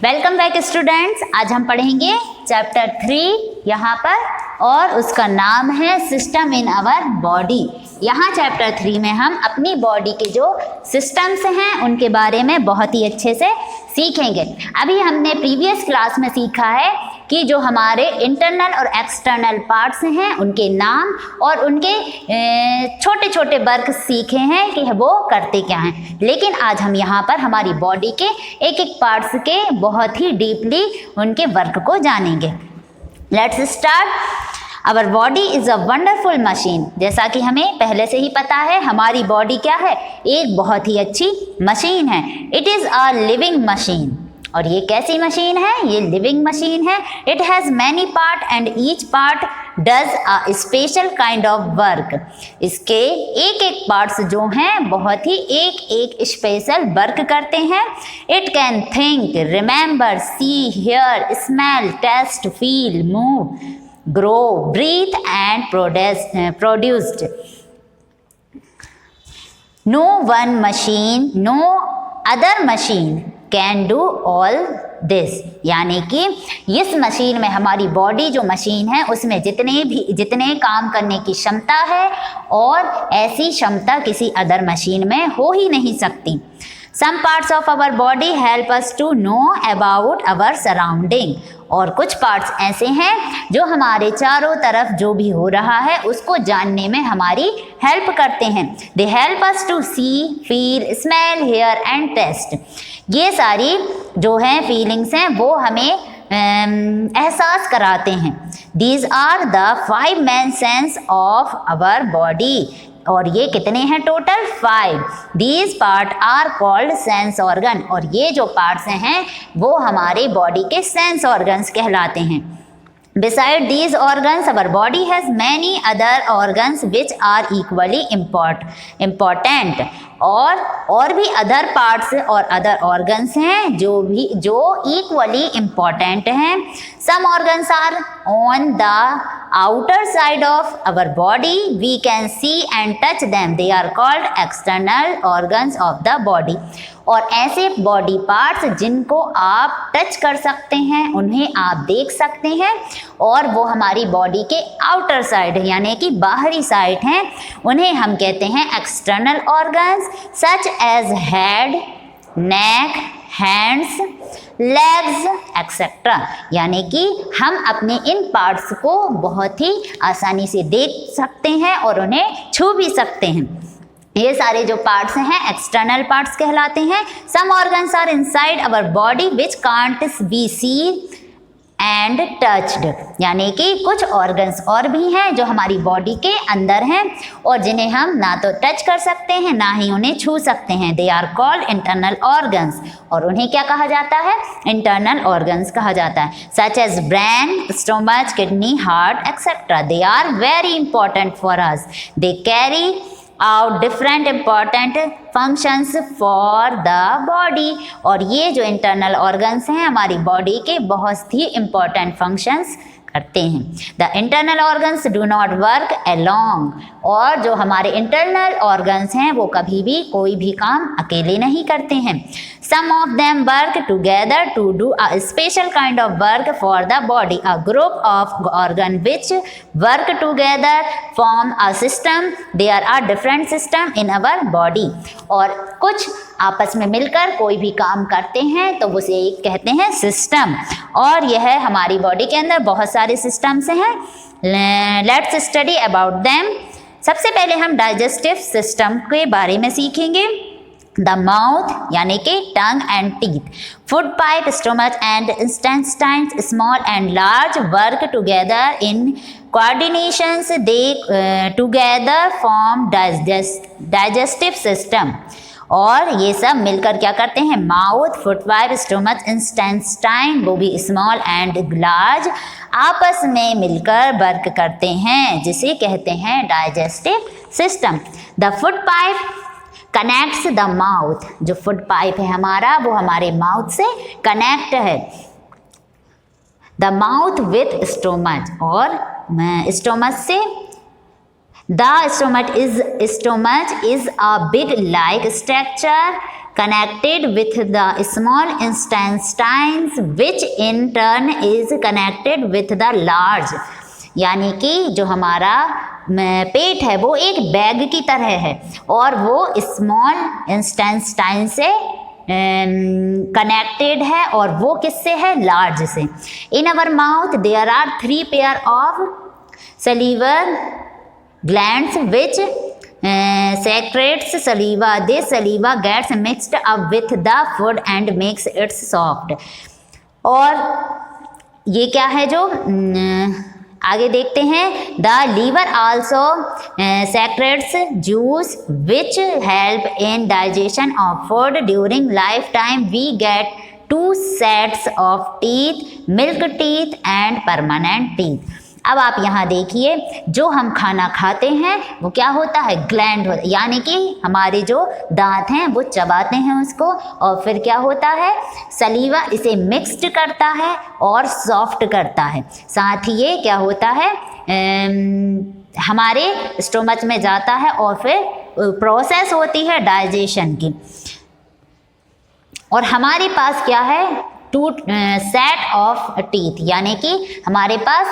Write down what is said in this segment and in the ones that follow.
Welcome back students. आज हम पढ़ेंगे चैप्टर 3 यहाँ पर, और उसका नाम है सिस्टम इन आवर बॉडी। यहाँ चैप्टर 3 में हम अपनी बॉडी के जो सिस्टम्स हैं उनके बारे में बहुत ही अच्छे से सीखेंगे। अभी हमने प्रीवियस क्लास में सीखा है कि जो हमारे इंटरनल और एक्सटर्नल पार्ट्स हैं उनके नाम और उनके छोटे छोटे वर्क सीखे हैं कि वो करते क्या हैं। लेकिन आज हम यहाँ पर हमारी बॉडी के एक एक पार्ट्स के बहुत ही डीपली उनके वर्क को जानेंगे। Let's start. Our body is a wonderful machine. जैसा कि हमें पहले से ही पता है, हमारी बॉडी क्या है, एक बहुत ही अच्छी मशीन है। It is a living machine. और ये कैसी मशीन है? ये लिविंग मशीन है। It has many part and each part does a special kind of work. इसके एक एक पार्ट्स जो हैं बहुत ही एक एक स्पेशल वर्क करते हैं। It can think, remember, see, hear, smell, taste, feel, move, grow, breathe and produced. No one machine, no other machine can do all this. यानी कि इस मशीन में, हमारी बॉडी जो मशीन है उसमें जितने काम करने की क्षमता है और ऐसी क्षमता किसी अदर मशीन में हो ही नहीं सकती। Some parts of our body help us to know about our surrounding। और कुछ पार्ट्स ऐसे हैं जो हमारे चारों तरफ जो भी हो रहा है उसको जानने में हमारी हेल्प करते हैं। They help us to see, feel, smell, hear and taste। ये सारी जो हैं फीलिंग्स हैं वो हमें एहसास कराते हैं। These are the 5 main sense of our body। और ये कितने हैं total? 5। These part are called sense organ। और ये जो पार्ट्स हैं वो हमारे बॉडी के सेंस ऑर्गन्स कहलाते हैं। Beside these organs, our body has many other organs which are equally important। और भी अदर पार्ट्स और अदर ऑर्गन्स हैं जो इक्वली इम्पॉर्टेंट हैं। Some organs are on the outer side of our body, we can see and touch them, they are called external organs of the body. और ऐसे body parts जिनको आप touch कर सकते हैं, उन्हें आप देख सकते हैं, और वो हमारी बॉडी के आउटर साइड यानी कि बाहरी साइड हैं, उन्हें हम कहते हैं external organs, such as head, neck, hands, legs etcetera. यानी कि हम अपने इन पार्ट्स को बहुत ही आसानी से देख सकते हैं और उन्हें छू भी सकते हैं। ये सारे जो पार्ट्स हैं एक्सटर्नल पार्ट्स कहलाते हैं। Some organs are inside our body which can't be seen and touched. यानी कि कुछ ऑर्गन्स और भी हैं जो हमारी बॉडी के अंदर हैं और जिन्हें हम ना तो टच कर सकते हैं ना ही उन्हें छू सकते हैं। They are called internal organs. और उन्हें क्या कहा जाता है? इंटरनल ऑर्गन्स कहा जाता है। Such as brain, stomach, kidney, heart etcetera. They are very important for us. They carry out different important functions for the body. और ये जो इंटरनल ऑर्गन्स हैं हमारी बॉडी के बहुत ही इम्पॉर्टेंट फंक्शंस करते हैं। The internal organs do not work along. और जो हमारे इंटरनल ऑर्गन्स हैं वो कभी भी कोई भी काम अकेले नहीं करते हैं। Some of them work together to do a special kind of work for the body. A group of organ which work together form a system. There are different system in our body. और कुछ आपस में मिलकर कोई भी काम करते हैं तो उसे कहते हैं सिस्टम। और यह हमारी बॉडी के अंदर बहुत सारे सिस्टम्स हैं। Let's study about them. सबसे पहले हम डाइजेस्टिव सिस्टम के बारे में सीखेंगे। द माउथ यानी कि tongue and teeth, food pipe, stomach and intestines, small and large work together in coordinations. They together form digestive system. और ये सब मिलकर क्या करते हैं? Mouth, food pipe, stomach, intestine, वो भी स्मॉल एंड लार्ज, आपस में मिलकर वर्क करते हैं जिसे कहते हैं digestive system. The food pipe connects the mouth. जो फूड पाइप है हमारा वो हमारे माउथ से कनेक्ट है। द माउथ विथ स्टोमच, और स्टोमच से The stomach is a big like structure connected with the small intestines which in turn is connected with the large, यानी कि जो हमारा पेट है वो एक बैग की तरह है और वो स्मॉल इंटेस्टाइन से कनेक्टेड है और वो किससे है, लार्ज से। In our mouth there are 3 pair of salivary glands which secretes saliva. This saliva gets mixed up with the food and makes it soft. और ये क्या है जो आगे देखते हैं, the liver also secretes juice which help in digestion of food. During lifetime we get 2 sets of teeth, milk teeth and permanent teeth. अब आप यहाँ देखिए, जो हम खाना खाते हैं वो क्या होता है, ग्लैंड होता है, यानी कि हमारे जो दांत हैं वो चबाते हैं उसको और फिर क्या होता है, सलीवा इसे मिक्स्ड करता है और सॉफ्ट करता है। साथ ही ये क्या होता है, हमारे स्टोमच में जाता है और फिर प्रोसेस होती है डाइजेशन की। और हमारे पास क्या है, 2 सेट ऑफ टीथ, यानी कि हमारे पास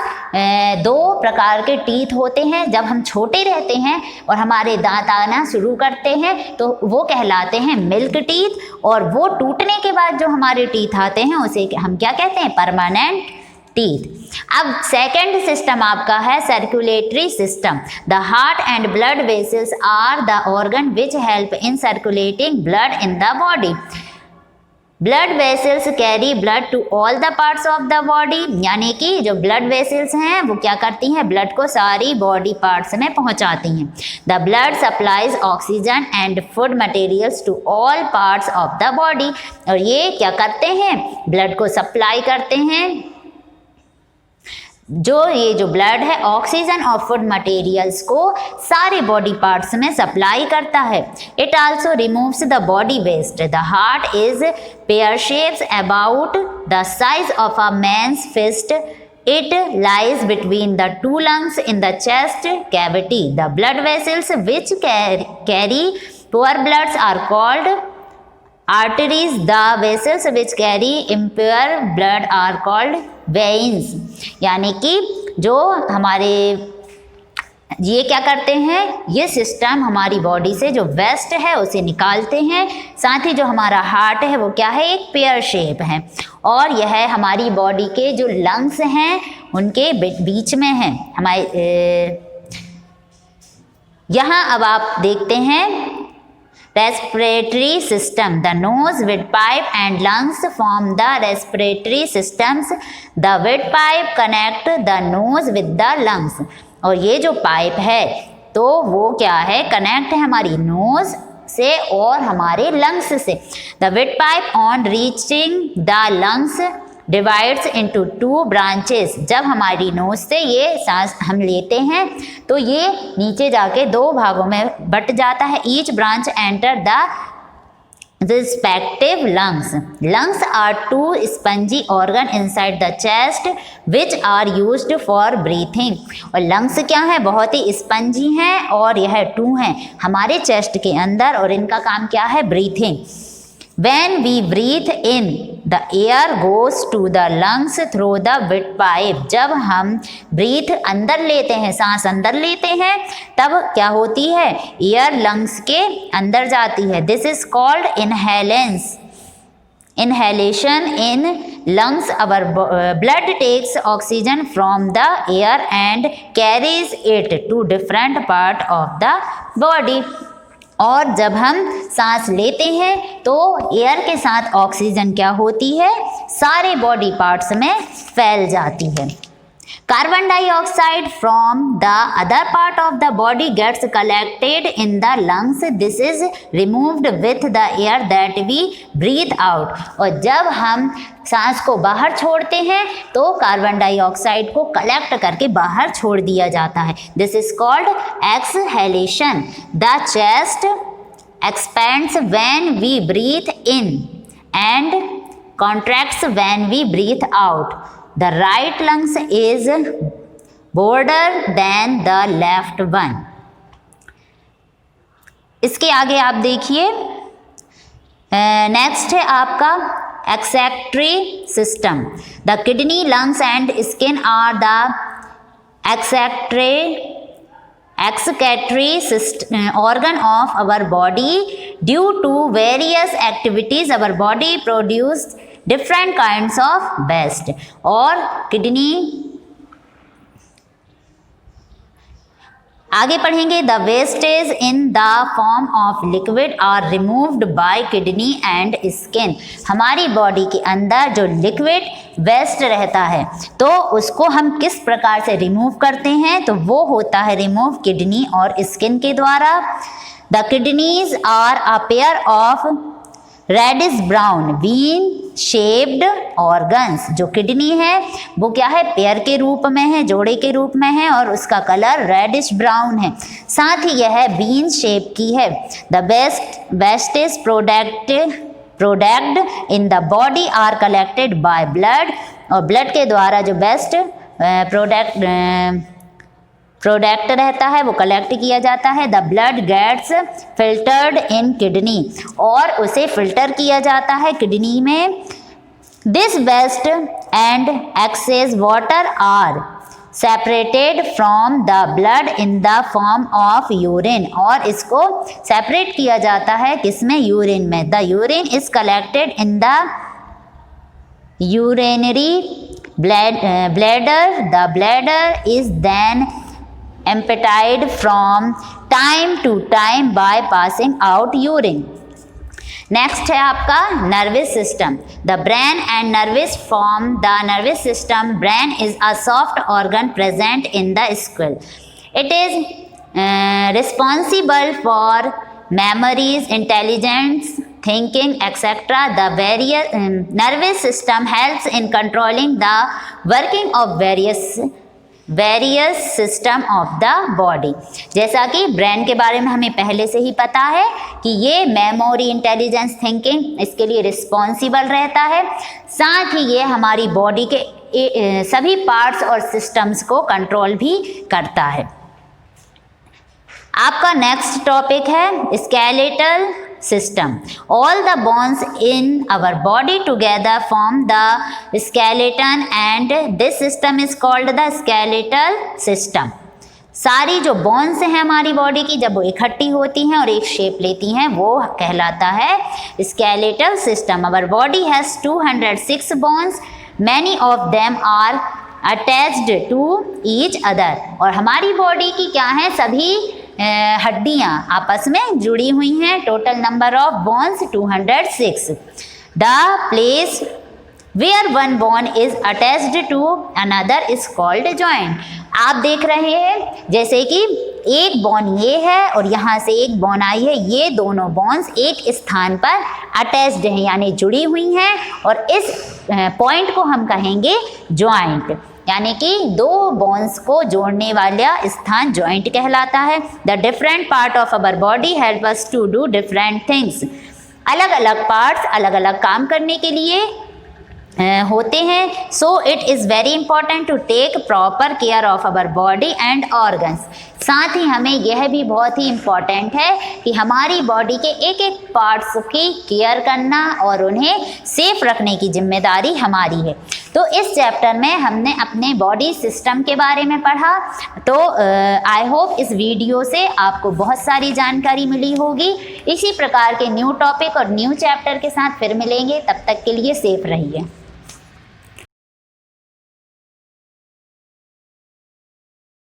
2 प्रकार के टीथ होते हैं। जब हम छोटे रहते हैं और हमारे दांत आना शुरू करते हैं तो वो कहलाते हैं मिल्क टीथ, और वो टूटने के बाद जो हमारे टीथ आते हैं उसे हम क्या कहते हैं, परमानेंट टीथ। अब सेकेंड सिस्टम आपका है circulatory system. The heart and blood vessels are the organ which help in circulating blood in the body. Blood vessels carry blood to all the parts of the body, यानी कि जो blood vessels हैं वो क्या करती हैं, blood को सारी बॉडी पार्ट्स में पहुंचाती हैं। The blood supplies oxygen and food materials to all parts of the body, और ये क्या करते हैं, ब्लड को सप्लाई करते हैं। ये जो ब्लड है ऑक्सीजन और फूड मटेरियल्स को सारे बॉडी पार्ट्स में सप्लाई करता है। It also removes the body waste. The heart is pear shapes about the size of a man's fist. It lies between the 2 lungs in the chest cavity. The blood vessels which carry poor bloods are called arteries. The vessels which carry impure blood are called veins. यानी कि जो हमारे ये क्या करते हैं, ये system हमारी बॉडी से जो वेस्ट है उसे निकालते हैं। साथ ही जो हमारा हार्ट है वो क्या है, एक पेयर शेप है, और यह हमारी बॉडी के जो लंग्स हैं उनके बीच में है हमारे। यहाँ अब आप देखते हैं respiratory system. The nose, windpipe and lungs form the respiratory systems. The windpipe connect the nose with the lungs. और ये जो पाइप है तो वो क्या है, कनेक्ट है हमारी नोज से और हमारे लंग्स से। The windpipe on reaching the lungs divides into 2 branches. जब हमारी नोज से ये सांस हम लेते हैं तो ये नीचे जाके 2 भागों में बट जाता है। Each branch enter the respective lungs. Lungs are 2 spongy organ inside the chest which are used for breathing. और लंग्स क्या है, बहुत ही स्पंजी हैं और यह 2 हैं हमारे चेस्ट के अंदर, और इनका काम क्या है, breathing. When we breathe in, the air goes to the lungs through the windpipe. जब हम ब्रीथ अंदर लेते हैं, सांस अंदर लेते हैं, तब क्या होती है, एयर लंग्स के अंदर जाती है। This is called inhalation. Inhalation in lungs, our blood takes oxygen from the air and carries it to different part of the body. और जब हम सांस लेते हैं तो एयर के साथ ऑक्सीजन क्या होती है, सारे बॉडी पार्ट्स में फैल जाती है। Carbon dioxide from the other part of the body gets collected in the lungs. This is removed with the air that we breathe out. और जब हम सांस को बाहर छोड़ते हैं तो कार्बन डाइऑक्साइड को कलेक्ट करके बाहर छोड़ दिया जाता है। This is called exhalation. The chest expands when we breathe in and contracts when we breathe out. The right lungs is broader than the left one. इसके आगे आप देखिए, नेक्स्ट है आपका excretory system. The kidney, lungs and skin are the excretory organ of our body. Due to various activities our body produce different kinds of waste. और kidney, आगे पढ़ेंगे the wastage in the form of liquid are removed by kidney and skin. हमारी body के अंदर जो liquid waste रहता है तो उसको हम किस प्रकार से रिमूव करते हैं, तो वो होता है रिमूव किडनी और स्किन के द्वारा। The kidneys are a pair of reddish brown bean shaped organs. जो किडनी है वो क्या है, पेयर के रूप में है, जोड़े के रूप में है और उसका कलर रेडिश ब्राउन है, साथ ही यह बीन शेप की है। The wastage product in the body are collected by blood, और ब्लड के द्वारा जो बेस्ट प्रोडक्ट रहता है वो कलेक्ट किया जाता है। The blood gets filtered in kidney, और उसे फिल्टर किया जाता है किडनी में। This waste and excess water are separated from the blood in the form of urine, और इसको सेपरेट किया जाता है किसमें, यूरिन में। The urine is collected in the urinary bladder. The bladder is then emptied from time to time by passing out urine. Next है आपका nervous system. The brain and nervous form the nervous system. Brain is a soft organ present in the skull. It is responsible for memories, intelligence, thinking, etc. The various nervous system helps in controlling the working of various system of the body. जैसा कि brain के बारे में हमें पहले से ही पता है कि ये मेमोरी, इंटेलिजेंस, थिंकिंग इसके लिए रिस्पॉन्सिबल रहता है, साथ ही ये हमारी बॉडी के सभी पार्ट्स और सिस्टम्स को कंट्रोल भी करता है। आपका नेक्स्ट टॉपिक है skeletal system. All the bones in our body together form the skeleton and this system is called the skeletal system. सारी जो बोन्स हैं हमारी बॉडी की जब वो इकट्ठी होती हैं और एक शेप लेती हैं वो कहलाता है skeletal system. Our body has 206 bones, many of them are attached to each other. और हमारी बॉडी की क्या है, सभी हड्डियाँ आपस में जुड़ी हुई हैं। Total number of bones 206। The place where one bone is attached to another is called joint. आप देख रहे हैं जैसे कि एक बोन ये है और यहाँ से एक बोन आई है, ये दोनों बोन्स एक स्थान पर अटैच्ड हैं यानी जुड़ी हुई हैं, और इस पॉइंट को हम कहेंगे जॉइंट, यानी कि दो बोन्स को जोड़ने वाला स्थान जॉइंट कहलाता है। The different part of our body help us to do different things. अलग अलग पार्ट्स अलग अलग काम करने के लिए होते हैं। So it is very important to take proper care of our body and organs. साथ ही हमें यह भी बहुत ही इम्पॉर्टेंट है कि हमारी बॉडी के एक एक पार्ट्स की केयर करना और उन्हें सेफ रखने की जिम्मेदारी हमारी है। तो इस चैप्टर में हमने अपने बॉडी सिस्टम के बारे में पढ़ा। तो आई होप इस वीडियो से आपको बहुत सारी जानकारी मिली होगी। इसी प्रकार के न्यू टॉपिक और न्यू चैप्टर के साथ फिर मिलेंगे, तब तक के लिए सेफ रहिए।